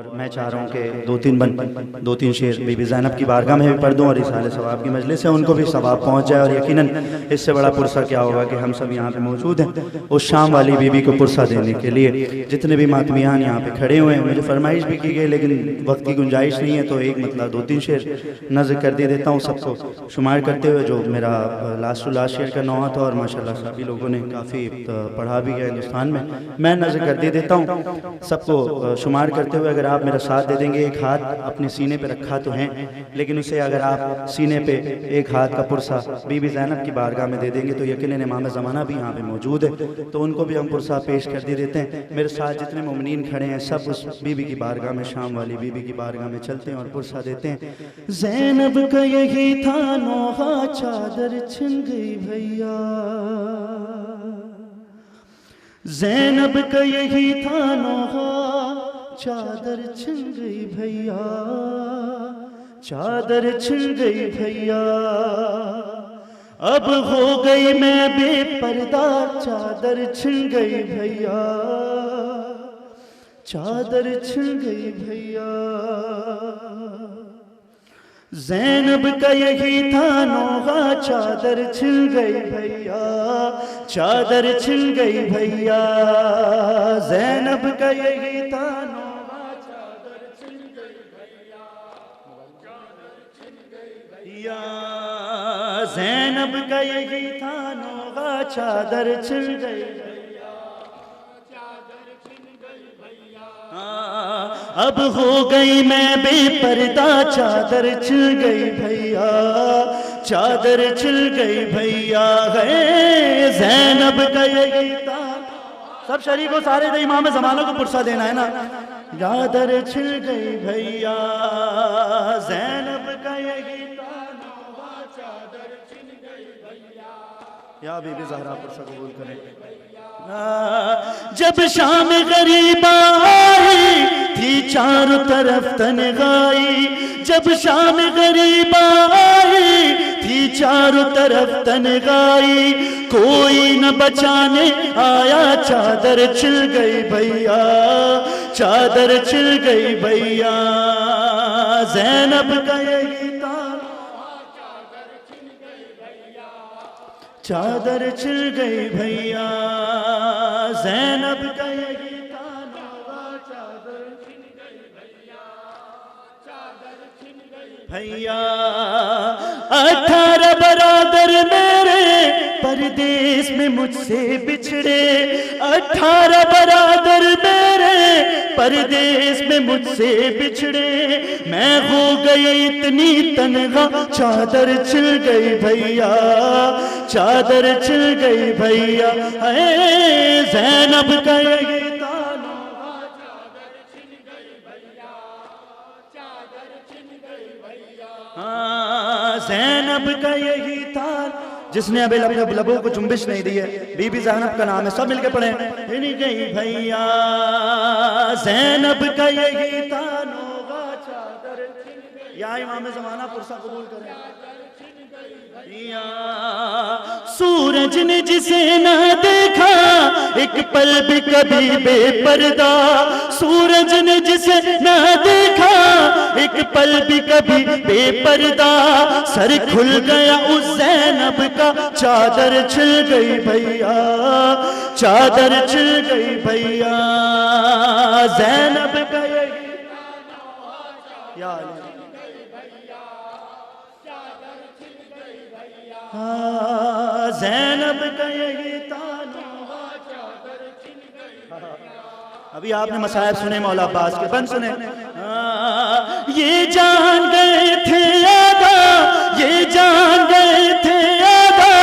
اور میں چاہ رہا ہوں کہ دو تین شعر بی بی زینب کی بارگاہ میں بھی پڑھ دوں، اور اصال ثواب کی مجلس ہے ان کو بھی ثواب پہنچ جائے، اور یقیناً اس سے بڑا پرسہ کیا ہوگا کہ ہم سب یہاں پہ موجود ہیں اس شام والی بی بی کو پرسہ دینے کے لیے۔ جتنے بھی ماتمیان یہاں پہ کھڑے ہوئے ہیں، مجھے فرمائش بھی کی گئی لیکن وقت کی گنجائش نہیں ہے، تو ایک مطلب 2-3 شعر نظر کر دیتا ہوں سب کو شمار کرتے ہوئے، جو میرا لاسٹ شعر کا نوع تھا، اور ماشاءاللہ سبھی لوگوں نے کافی پڑھا بھی ہے ہندوستان میں نظر کر دیتا ہوں سب کو شمار کرتے ہوئے۔ اگر آپ میرا ساتھ دے دیں گے، ایک ہاتھ اپنے سینے پہ رکھا تو ہیں لیکن اسے اگر آپ سینے پہ ایک ہاتھ کا پرسہ بی بی زینب کی بارگاہ میں دے دیں گے تو یقیناً امام زمانہ بھی یہاں پہ موجود ہے، تو ان کو بھی ہم پرسہ پیش کر دیتے ہیں۔ میرے ساتھ جتنے مومنین کھڑے ہیں سب اس بی بی کی بارگاہ میں، شام والی بی بی کی بارگاہ میں چلتے ہیں اور پرسہ دیتے ہیں۔ زینب کا یہی تھا نوحہ، چادر چھن گئی بھیا، زینب کا یہی تھا نوحہ، چادر چھن گئی بھیا، چادر چھن گئی بھیا، اب ہو گئی میں بے پردہ، چادر چھن گئی بھیا، چادر چھن گئی بھیا، زینب کا یہی تھا نوحہ، چادر چھن گئی بھیا، چادر چھن گئی بھیا، زینب کا یہی تھا نوحہ، چادر چھن گئی بھیا، چادر چھن گئی بھیا، زینب کا یہی تھا نوحہ، چادر چھن گئی بھیا، چادر چھن گئی بھیا، اب ہو گئی میں بے پردہ، چادر چھن گئی بھیا، چادر چھن گئی بھیا، ہے زینب کا یہی تھا۔ سب شریک ہو سارے دے امام زمانہ کو پرسہ دینا ہے نا۔ چادر چھن گئی بھیا، زینب کا یہی تھا نوحہ، چادر چھن گئی بھیا، یا بی بی زہرا پرسہ قبول کریں۔ جب شام غریب آئی تھی چاروں طرف تنہائی، جب شام غریب آئی تھی چاروں طرف تنہائی، کوئی نہ بچانے آیا، چادر چھن گئی بھیا، چادر چھن گئی بھیا، زینب کا یہی تھا، چادر چھن گئی بھیا، زینب کا یہی تھا نوحہ، چادر چھن گئی بھیا، چادر چھن گئی بھیا، 18 برادر میرے پردیس میں مجھ سے بچھڑے، 18 برادر میرے پردیس میں مجھ سے بچھڑے، میں ہو گئی اتنی تنہا، چادر چھن گئی بھیا، چادر چھن گئی بھیا، اے زینب کا یہی تھا نوحہ، چادر چھن گئی بھیا، چادر چھن گئی بھیا، زینب کا یہی تھا۔ جس نے ابھی لبوں کو جنبش نہیں دی ہے، بی بی زینب کا نام ہے، سب مل کے پڑھیں۔ چھن گئی بھیا، زینب کا یہی تھا نوحہ، چادر چھن گئی، یا امام زمانہ پرسہ قبول کریں۔ سورج نے جسے نہ دیکھا ایک پل بھی کبھی بے پردہ، سورج نے جسے نہ دیکھا ایک پل بھی کبھی بے پردہ، سر کھل گیا اس زینب کا، چادر چھن گئی بھیا، چادر چھن گئی بھیا، زینب کا یہی یا زینب کا یہی تھا نوحہ، چادر چھن گئی۔ ابھی آپ نے مصائب سنے مولا عباس کے، بند سنے۔ یہ جان گئے تھے آدھا، یہ جان گئے تھے آدھا،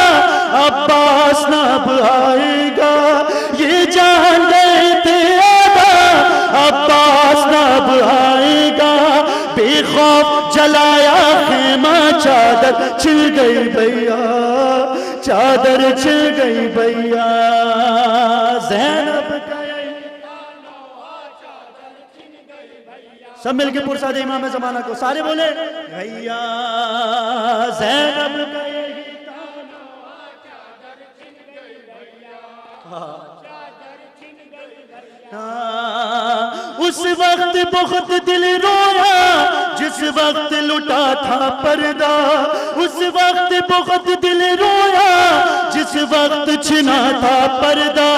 عباس نہ اب آئے گا، یہ جان گئے تھے آدھا، عباس نہ اب آئے گا، بے خوف جلایا خیمہ، چادر چھن گئی بھیا، چادر چھن گئی بھیا، زینب کا یہی تھا نوحہ، چادر چھن گئی بھیا، سب مل کے پرسہ دے امام زمانہ کو، سارے بولے بھیا، زینب کا یہی تھا نوحہ، چادر چھن گئی بھیا، چادر چھن گئی بھیا، اس اس وقت بہت دل رویا جس وقت لٹا تھا پردہ، اس وقت بہت دل رویا جس وقت چھنا تھا پردہ،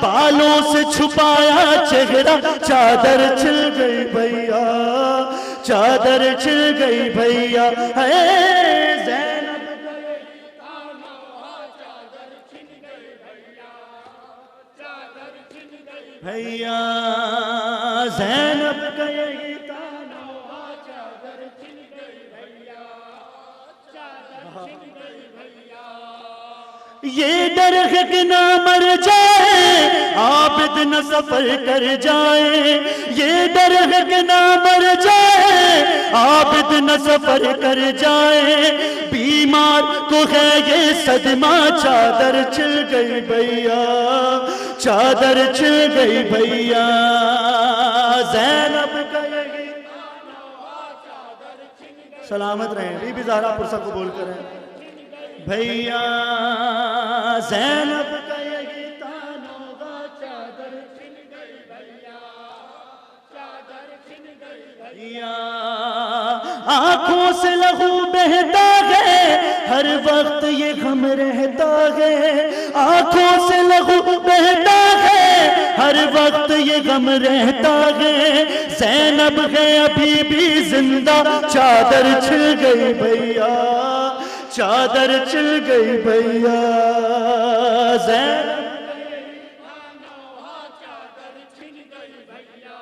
بالوں سے چھپایا چہرہ چادر چھل گئی بھیا، چادر چھل گئی بھیا، اے زینب بھیا، زینب کا یہی تانا چادر چھن گئی بھیا، چادر چھن گئی بھیا، یہ ڈر ہے کہ نہ مر جائے عابد نہ سفر کر جائے، یہ ڈر ہے کہ نہ مر جائے عابد نہ سفر کر جائے، بیمار کو ہے یہ صدمہ چادر چھل گئی بھیا، چادر چھل گئی بھیا، زینب کا یہی سلامت رہیں، بی بی زہرا پرسہ قبول کریں بھیا، زینب کا یہی تانوغا چادر چھن گئی بھیا، چادر چھن گئی بھیا، آنکھوں سے لہو بہتا ہے ہر وقت یہ غم رہتا ہے، آنکھوں سے لہو بہتا ہے ہر وقت یہ غم رہتا ہے، زینب ہے ابھی بھی زندہ چادر چھل گئی بھیا، چادر چھل گئی بھیا، زینب چادر چھن گئی بھیا،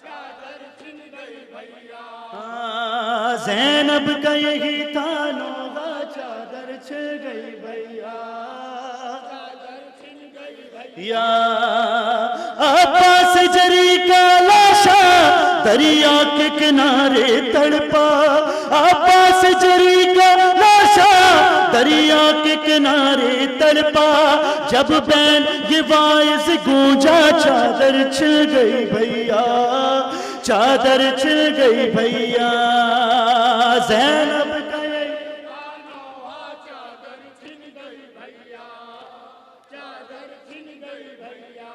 چادر چھن گئی بھیا، زینب کا یہی تانوغا چادر چھل گئی بھیا، چادر چھن گئی بھیا، عباس جری کا لاشا دریا کے کنارے تڑپا، عباس جری کا لاشا دریا کے کنارے تڑپا، جب بین یہ وائز گونجا چادر چھل گئی بھیا، چادر چھل گئی بھیا، زینب کا یہی چادر چھن گئی بھیا، چادر چھن گئی بھیا،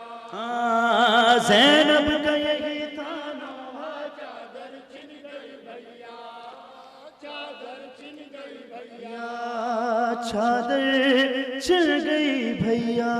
زینب کا یہی تانوغا چادر چھن گئی بھیا، چادر چھن گئی بھیا، چادر چھن گئی بھیا۔